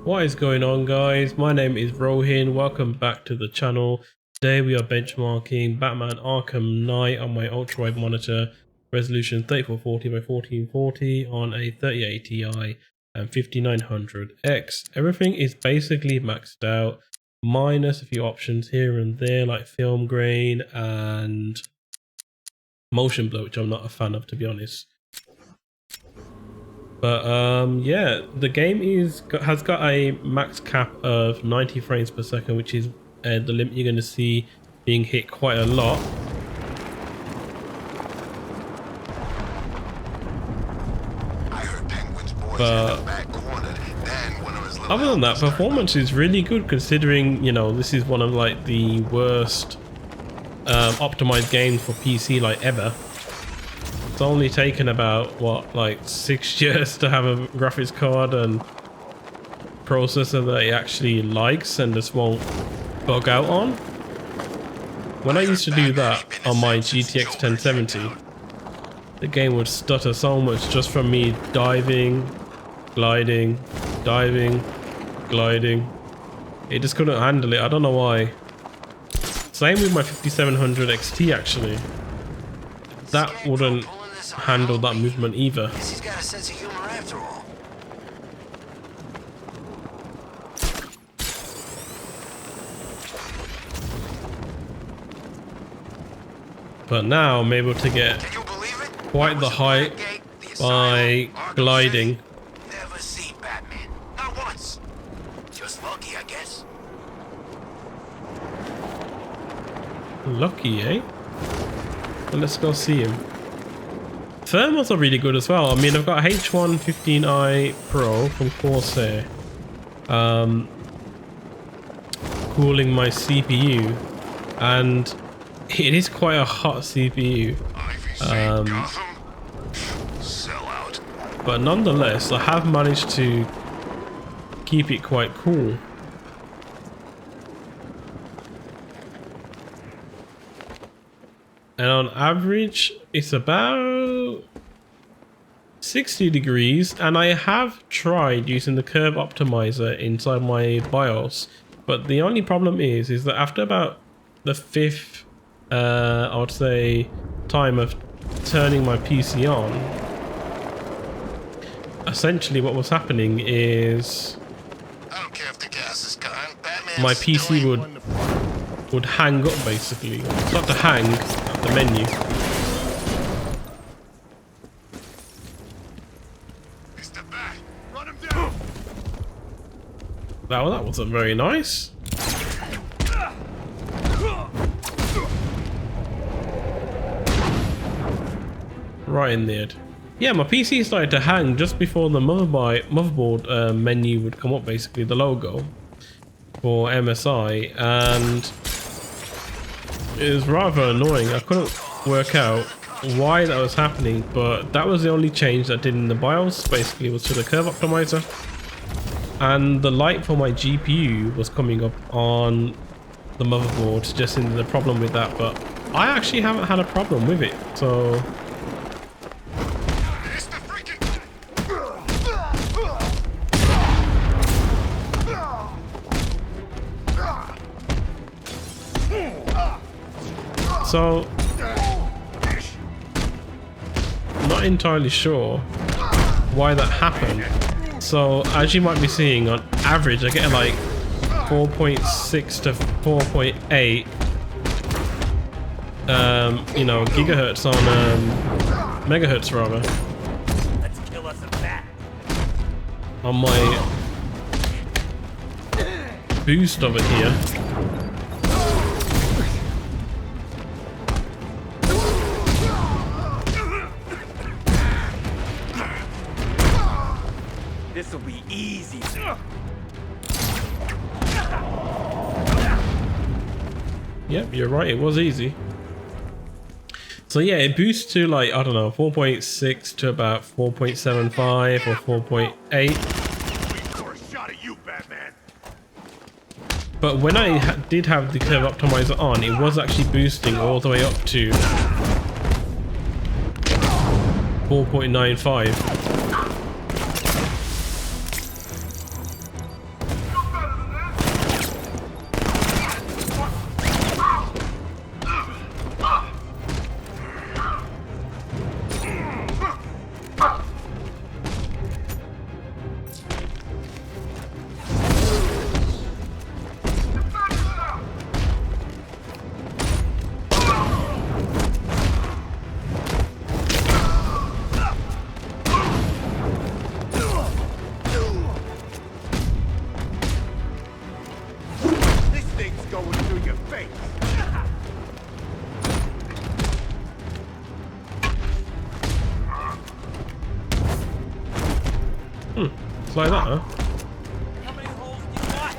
What is going on, guys? My name is Rohin. Welcome back to the channel. Today we are benchmarking Batman Arkham Knight on my ultra-wide monitor, resolution 3440 by 1440 on a 3080 Ti and 5900X. Everything is basically maxed out, minus a few options here and there like film grain and motion blur, which I'm not a fan of, to be honest. But yeah, the game has got a max cap of 90 frames per second, which is the limit you're going to see being hit quite a lot. But other than that, performance is really good, considering, you know, this is one of like the worst optimized games for PC like ever. It's only taken about, what, like 6 years to have a graphics card and processor that it actually likes and just won't bug out on. When I used to do that on my GTX 1070, the game would stutter so much just from me diving, gliding, diving, gliding. It just couldn't handle it. I don't know why. Same with my 5700 XT actually. That wouldn't handle that movement either. He's got a sense of humor after all. But now I'm able to get quite the height by gliding. Never seen Batman. Not once. Just lucky, I guess. Lucky, eh? Well, let's go see him. Thermals are really good as well. I mean, I've got H115i Pro from Corsair, cooling my CPU, and it is quite a hot CPU. But nonetheless, I have managed to keep it quite cool. And on average, it's about 60 degrees. And I have tried using the curve optimizer inside my BIOS. But the only problem is that after about the fifth, I would say, time of turning my PC on, essentially what was happening is I don't care if the gas is gone. my PC would hang up basically. Start to hang at the menu. That wasn't very nice. Right in the head. Yeah, my PC started to hang just before the motherboard menu would come up, basically the logo for MSI, and it was rather annoying. I couldn't work out why that was happening, but that was the only change that did in the BIOS, basically, was to the curve optimizer. And the light for my GPU was coming up on the motherboard, suggesting the problem with that, but I actually haven't had a problem with it, so I'm not entirely sure why that happened. So as you might be seeing, on average I get like 4.6 to 4.8 you know, gigahertz on megahertz rather. Let's kill us a bat. On my boost of it here. This'll be easy. Yep, you're right, it was easy. So yeah, it boosts to like, I don't know, 4.6 to about 4.75 or 4.8. But when I did have the curve optimizer on, it was actually boosting all the way up to 4.95. Just like that, huh? How many holes do you got?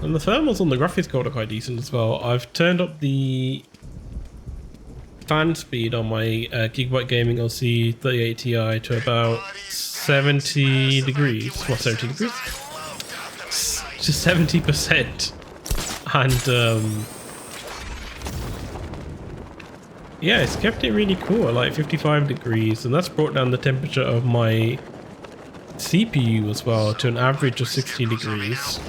And the thermals on the graphics card are quite decent as well. I've turned up the fan speed on my GIGABYTE Gaming OC 38 Ti to about 70 degrees. What, 70 degrees? Just 70%. And yeah, it's kept it really cool at like 55 degrees, and that's brought down the temperature of my CPU as well to an average of 60 degrees.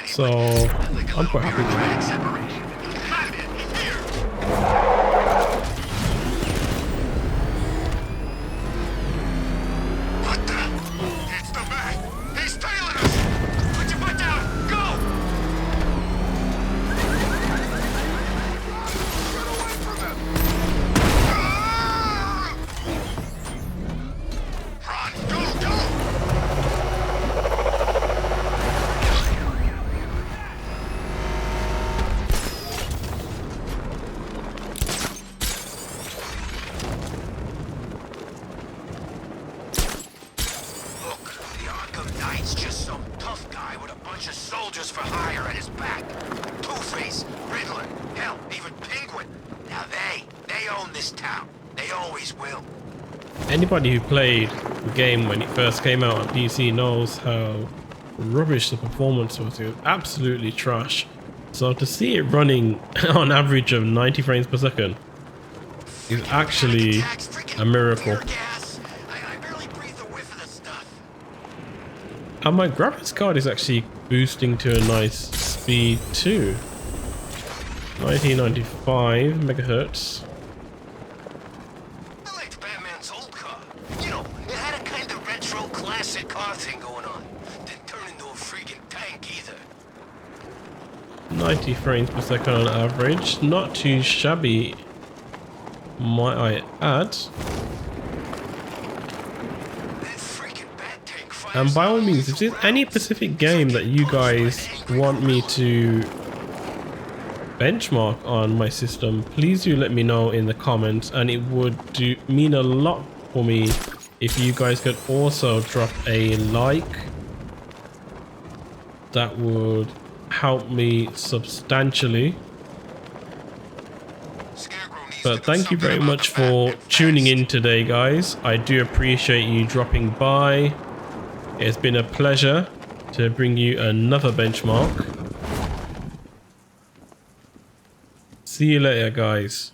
So I'm quite happy with that. What the? It's the man! He's tailing us! Put your foot down! Go! Get away from him! Run! Go! Go! Look, the Arkham Knight's just some tough guy with a bunch of soldiers for hire at his back. Two-Face, Riddler, hell, even Penguin. Now they own this town. They always will. Anybody who played the game when it first came out on PC knows how rubbish the performance was. It was absolutely trash. So to see it running on average of 90 frames per second is actually a miracle. Gas. I barely breathe a whiff of the stuff. And my graphics card is actually boosting to a nice speed too. 1995 megahertz. I liked Batman's old car. You know, it had a kind of retro classic car thing going on. Didn't turn into a freaking tank either. 90 frames per second on average. Not too shabby, might I add. That freaking bat tank fires. And by all means, if there's any specific game that you guys want me to benchmark on my system, please do let me know in the comments, and it would mean a lot for me if you guys could also drop a like. That would help me substantially. But thank you very much for tuning in today, guys. I do appreciate you dropping by. It's been a pleasure to bring you another benchmark. See you later, guys.